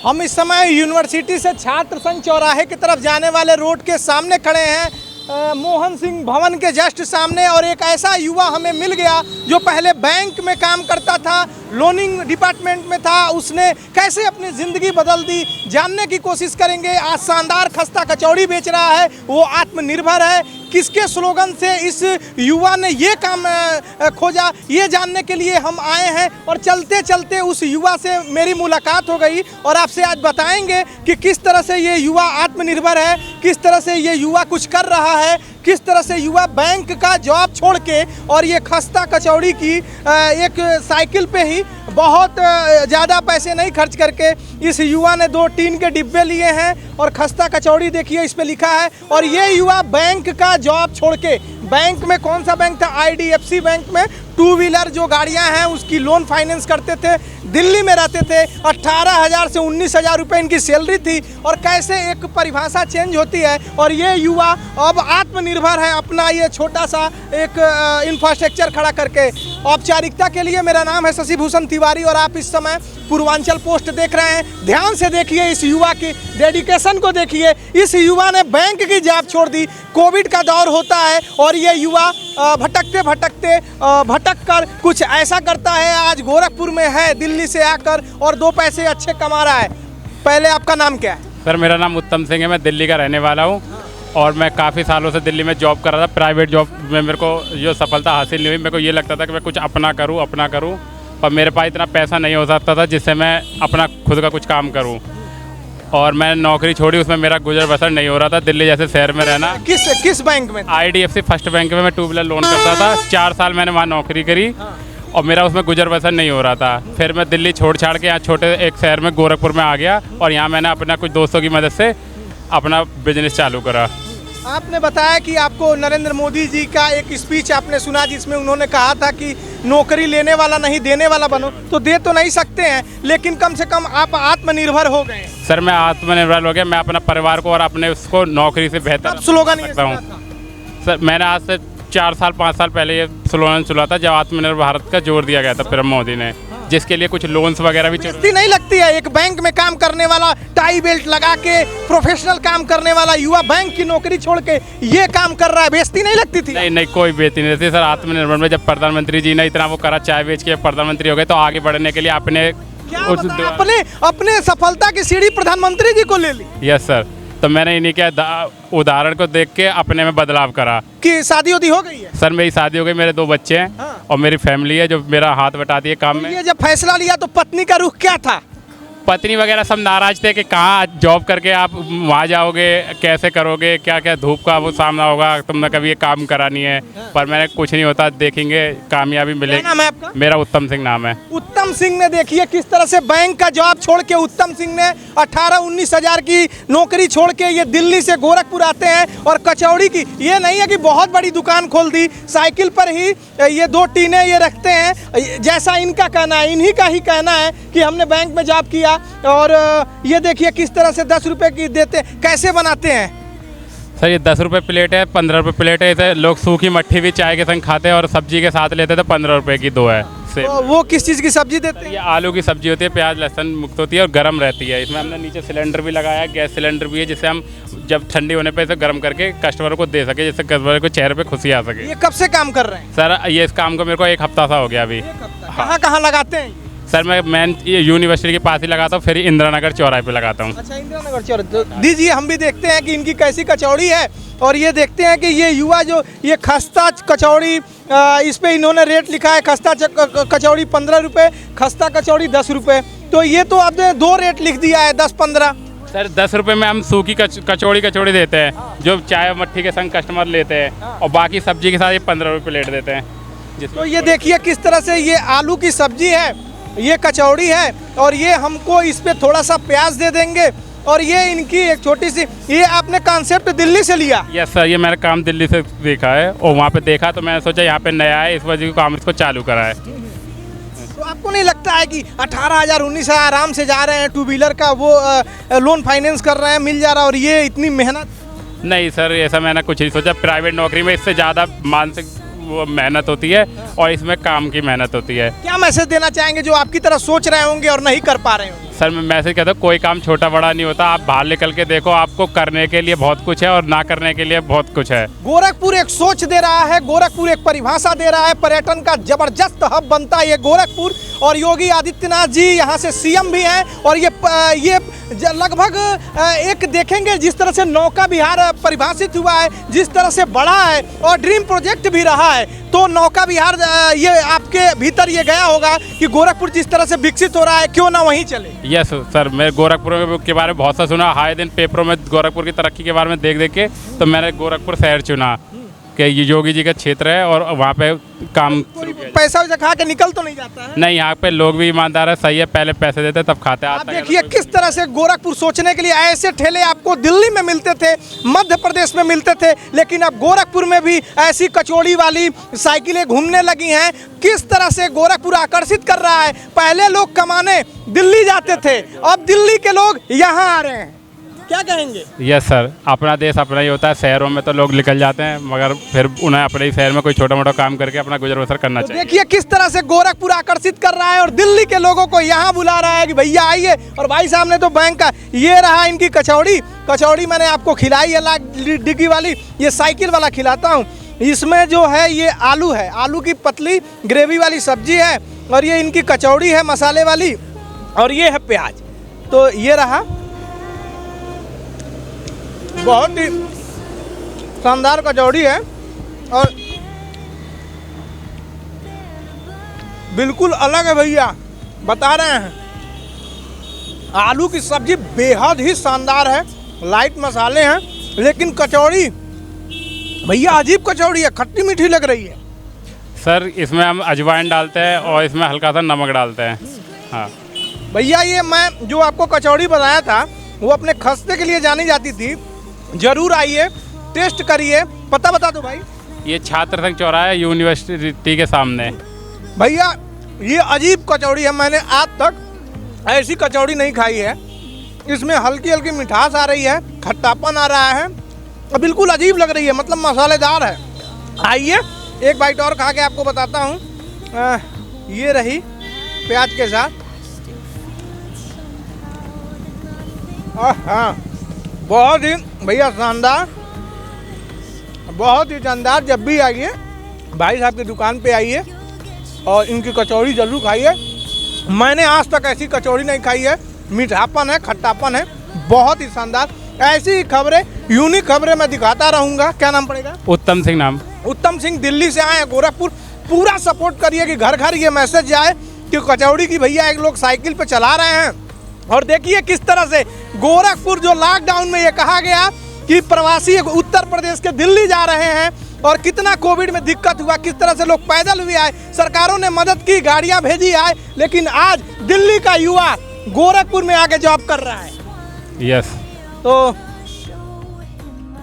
हम इस समय यूनिवर्सिटी से छात्र संघ चौराहे की तरफ जाने वाले रोड के सामने खड़े हैं, मोहन सिंह भवन के जस्ट सामने। और एक ऐसा युवा हमें मिल गया जो पहले बैंक में काम करता था, लोनिंग डिपार्टमेंट में था। उसने कैसे अपनी ज़िंदगी बदल दी, जानने की कोशिश करेंगे। आज शानदार खस्ता कचौड़ी बेच रहा है, वो आत्मनिर्भर है। किसके स्लोगन से इस युवा ने ये काम खोजा, ये जानने के लिए हम आए हैं। और चलते चलते उस युवा से मेरी मुलाकात हो गई और आपसे आज बताएंगे कि किस तरह से ये युवा आत्मनिर्भर है, किस तरह से ये युवा कुछ कर रहा है, किस तरह से युवा बैंक का जॉब छोड़ के और ये खस्ता कचौड़ी की एक साइकिल पे ही बहुत ज़्यादा पैसे नहीं खर्च करके इस युवा ने 2 टीन के डिब्बे लिए हैं और खस्ता कचौड़ी देखिए इस पे लिखा है। और ये युवा बैंक का जॉब छोड़ के, बैंक में कौन सा बैंक था, IDFC बैंक में 2 व्हीलर जो गाड़ियां हैं उसकी लोन फाइनेंस करते थे। दिल्ली में रहते थे, 18,000 से 19,000 रुपये इनकी सैलरी थी। और कैसे एक परिभाषा चेंज होती है और ये युवा अब आत्मनिर्भर है, अपना ये छोटा सा एक इंफ्रास्ट्रक्चर खड़ा करके। औपचारिकता के लिए मेरा नाम है शशि भूषण तिवारी और आप इस समय पूर्वांचल पोस्ट देख रहे हैं। ध्यान से देखिए, इस युवा की डेडिकेशन को देखिए। इस युवा ने बैंक की जॉब छोड़ दी, कोविड का दौर होता है और ये युवा भटकते भटकते भटक कर कुछ ऐसा करता है। आज गोरखपुर में है दिल्ली से आकर और 2 पैसे अच्छे कमा रहा है। पहले आपका नाम क्या है? सर मेरा नाम उत्तम सिंह है, मैं दिल्ली का रहने वाला हूँ और मैं काफ़ी सालों से दिल्ली में जॉब कर रहा था। प्राइवेट जॉब में मेरे को जो सफलता हासिल नहीं हुई, मेरे को ये लगता था कि मैं कुछ अपना करूँ पर मेरे पास इतना पैसा नहीं हो सकता था जिससे मैं अपना खुद का कुछ काम करूँ। और मैं नौकरी छोड़ी, उसमें मेरा गुजर बसर नहीं हो रहा था। दिल्ली जैसे शहर में रहना। किस बैंक में? IDFC फर्स्ट बैंक में मैं 2 व्हीलर लोन करता था। 4 साल मैंने वहाँ नौकरी करी और मेरा उसमें गुजर बसर नहीं हो रहा था। फिर मैं दिल्ली छोड़ छाड़ के यहाँ छोटे एक शहर में गोरखपुर में आ गया और यहाँ मैंने अपना कुछ दोस्तों की मदद से अपना बिजनेस चालू करा। आपने बताया कि आपको नरेंद्र मोदी जी का एक स्पीच आपने सुना जिसमें उन्होंने कहा था कि नौकरी लेने वाला नहीं देने वाला बनो। तो दे तो नहीं सकते हैं, लेकिन कम से कम आप आत्मनिर्भर हो गए। सर मैं आत्मनिर्भर हो गया, मैं अपना परिवार को और अपने उसको नौकरी से बेहतर स्लोगन सकता हूँ। सर मैंने आज से 4 साल 5 साल पहले ये स्लोगन चला था जब आत्मनिर्भर भारत का जोर दिया गया था पीएम मोदी ने, जिसके लिए कुछ लोन्स वगैरह भी बेइज्जती नहीं लगती है? एक बैंक में काम करने वाला, टाई बेल्ट लगा के प्रोफेशनल काम करने वाला युवा बैंक की नौकरी छोड़ के ये काम कर रहा है, बेइज्जती नहीं लगती थी? नहीं, कोई बेइज्जती नहीं रहती सर। आत्मनिर्भर में जब प्रधानमंत्री जी ने इतना वो करा, चाय बेच के प्रधानमंत्री हो गए, तो आगे बढ़ने के लिए अपने सफलता की सीढ़ी प्रधानमंत्री जी को ले ली। यस सर, तो मैंने इन्हीं के उदाहरण को देख के अपने में बदलाव करा। कि शादी उदी हो गई है? सर मेरी शादी हो गई, मेरे 2 बच्चे हैं। हाँ। और मेरी फैमिली है जो मेरा हाथ बटाती है काम में। ये जब फैसला लिया तो पत्नी का रुख क्या था? पत्नी वगैरह सब नाराज थे कि कहाँ जॉब करके आप वहाँ जाओगे, कैसे करोगे, क्या क्या धूप का वो सामना होगा, तुमने कभी ये काम करा नहीं है। पर मैंने कुछ नहीं होता, देखेंगे कामयाबी मिलेगी। क्या नाम है आपका? मेरा उत्तम सिंह नाम है। उत्तम सिंह ने देखिए किस तरह से बैंक का जॉब छोड़ के उत्तम सिंह ने 18-19 हज़ार की नौकरी छोड़ के ये दिल्ली से गोरखपुर आते हैं और कचौड़ी की, ये नहीं है कि बहुत बड़ी दुकान खोल दी, साइकिल पर ही ये 2 टीने ये रखते हैं। जैसा इनका कहना है, इन्हीं का ही कहना है कि हमने बैंक में जॉब किया। और ये देखिए किस तरह से 10 रुपए की देते, कैसे बनाते हैं? सर ये 10 रुपये प्लेट है, 15 रुपये प्लेट है। इसे लोग सूखी मट्ठी भी चाय के संग खाते हैं और सब्जी के साथ लेते हैं, तो 15 रुपये की 2 है। तो वो किस चीज़ की सब्जी देते हैं? ये आलू की सब्जी होती है, प्याज लहसुन मुक्त होती है और गर्म रहती है। इसमें हमने नीचे सिलेंडर भी लगाया है, गैस सिलेंडर भी है, जिससे हम जब ठंडी होने पे इसे गर्म करके कस्टमर को दे सके, जिससे कस्टमर को चेहरे पे खुशी आ सके। ये कब से काम कर रहे हैं? सर ये इस काम को मेरे को 1 हफ्ता सा हो गया अभी। कहाँ लगाते हैं? सर मैं यूनिवर्सिटी के पास ही लगाता हूँ, फिर इंदिरा नगर चौराहे पे लगाता हूँ। अच्छा, इंदिरा नगर चौराहे। दीजिए हम भी देखते हैं कि इनकी कैसी कचौड़ी है। और ये देखते हैं कि ये युवा जो ये खस्ता कचौड़ी, इस पे इन्होंने रेट लिखा है, खस्ता कचौड़ी 15 रुपये, खस्ता कचौड़ी 10 रुपये। तो ये तो आपने 2 रेट लिख दिया है, 10-15। सर 10 रुपये में हम सूखी कचौड़ी देते हैं, जो चाय मट्ठी के संग कस्टमर लेते हैं, और बाकी सब्जी के साथ ये 15 रुपये प्लेट देते हैं। तो ये देखिए किस तरह से ये आलू की सब्जी है, ये कचौड़ी है और ये हमको इस पे थोड़ा सा प्याज दे देंगे। और ये इनकी एक छोटी सी, ये आपने कॉन्सेप्ट दिल्ली से लिया? यस सर, ये मैंने काम दिल्ली से देखा है और वहाँ पे देखा तो मैंने सोचा यहाँ पे नया है, इस वजह से काम इसको चालू करा है। तो आपको नहीं लगता है कि 18,000 19,000 आराम से जा रहे हैं, 2 व्हीलर का वो लोन फाइनेंस कर रहे हैं, मिल जा रहा है, और ये इतनी मेहनत? नहीं सर, ऐसा मैंने कुछ नहीं सोचा। प्राइवेट नौकरी में इससे ज़्यादा मानसिक वो मेहनत होती है और इसमें काम की मेहनत होती है। क्या मैसेज देना चाहेंगे जो आपकी तरह सोच रहे होंगे और नहीं कर पा रहे होंगे? सर मैं मैसेज कहता हूँ, कोई काम छोटा बड़ा नहीं होता। आप बाहर निकल के देखो, आपको करने के लिए बहुत कुछ है और ना करने के लिए बहुत कुछ है। गोरखपुर एक सोच दे रहा है, गोरखपुर एक परिभाषा दे रहा है, पर्यटन का जबरदस्त हब बनता है ये गोरखपुर। और योगी आदित्यनाथ जी यहाँ से सीएम भी हैं और ये लगभग एक देखेंगे जिस तरह से नौका विहार परिभाषित हुआ है, जिस तरह से बड़ा है और ड्रीम प्रोजेक्ट भी रहा है, तो नौका विहार ये आपके भीतर ये गया होगा कि गोरखपुर जिस तरह से विकसित हो रहा है, क्यों ना वहीं चले। यस सर, मैं गोरखपुर के बारे में बहुत सा सुना, हाई दिन पेपरों में गोरखपुर की तरक्की के बारे में देख देख के तो मैंने गोरखपुर शहर चुना कि ये योगी जी का क्षेत्र है और वहाँ पे काम पैसा वैसा खा के निकल तो नहीं जाता है? नहीं, यहाँ पे लोग भी ईमानदार है, सही है, पहले पैसे देते तब खाते। आप देखिए किस तरह से गोरखपुर सोचने के लिए ऐसे ठेले आपको दिल्ली में मिलते थे, मध्य प्रदेश में मिलते थे, लेकिन अब गोरखपुर में भी ऐसी कचौड़ी वाली साइकिलें घूमने लगी हैं। किस तरह से गोरखपुर आकर्षित कर रहा है। पहले लोग कमाने दिल्ली जाते थे, अब दिल्ली के लोग यहाँ आ रहे हैं, क्या कहेंगे? यस सर, अपना देश अपना ही होता है। शहरों में तो लोग निकल जाते हैं, मगर फिर उन्हें अपने ही शहर में कोई छोटा मोटा काम करके अपना गुजर बसर करना चाहिए। देखिए किस तरह से गोरखपुर आकर्षित कर रहा है और दिल्ली के लोगों को यहाँ बुला रहा है कि भैया आइए। और भाई साहब ने तो बैंक का ये रहा इनकी कचौड़ी मैंने आपको खिलाई है, लाख डिग्गी वाली, ये साइकिल वाला खिलाता हूँ। इसमें जो है ये आलू है, आलू की पतली ग्रेवी वाली सब्जी है और ये इनकी कचौड़ी है मसाले वाली और ये है प्याज। तो ये रहा, बहुत ही शानदार कचौड़ी है और बिल्कुल अलग है भैया, बता रहे हैं। आलू की सब्जी बेहद ही शानदार है, लाइट मसाले हैं, लेकिन कचौड़ी भैया अजीब कचौड़ी है, खट्टी मीठी लग रही है। सर इसमें हम अजवाइन डालते हैं और इसमें हल्का सा नमक डालते हैं। हाँ भैया, ये मैं जो आपको कचौड़ी बनाया था वो अपने खस्ते के लिए जानी जाती थी, जरूर आइए, टेस्ट करिए। पता बता दो भाई। ये छात्र संघ चौराहा यूनिवर्सिटी के सामने। भैया ये अजीब कचौड़ी है, मैंने आज तक ऐसी कचौड़ी नहीं खाई है। इसमें हल्की हल्की मिठास आ रही है, खट्टापन आ रहा है और बिल्कुल अजीब लग रही है, मतलब मसालेदार है। आइए एक बाइट और खा के आपको बताता हूँ। ये रही प्याज के साथ। हाँ, बहुत ही भैया शानदार, बहुत ही शानदार। जब भी आइए भाई साहब की दुकान पे आइए और इनकी कचौड़ी जरूर खाइए। मैंने आज तक ऐसी कचौड़ी नहीं खाई है, मीठापन है, खट्टापन है, बहुत ही शानदार। ऐसी ही खबरें, यूनिक खबरें मैं दिखाता रहूँगा। क्या नाम पड़ेगा? उत्तम सिंह नाम। उत्तम सिंह दिल्ली से आए हैं गोरखपुर। पूरा सपोर्ट करिए कि घर घर ये मैसेज जाए कि कचौड़ी की भैया एक लोग साइकिल पे चला रहे हैं। और देखिए किस तरह से गोरखपुर, जो लॉकडाउन में ये कहा गया कि प्रवासी उत्तर प्रदेश के दिल्ली जा रहे हैं और कितना कोविड में दिक्कत हुआ, किस तरह से लोग पैदल भी आए, सरकारों ने मदद की, गाड़ियां भेजी आए, लेकिन आज दिल्ली का युवा गोरखपुर में आके जॉब कर रहा है। यस। तो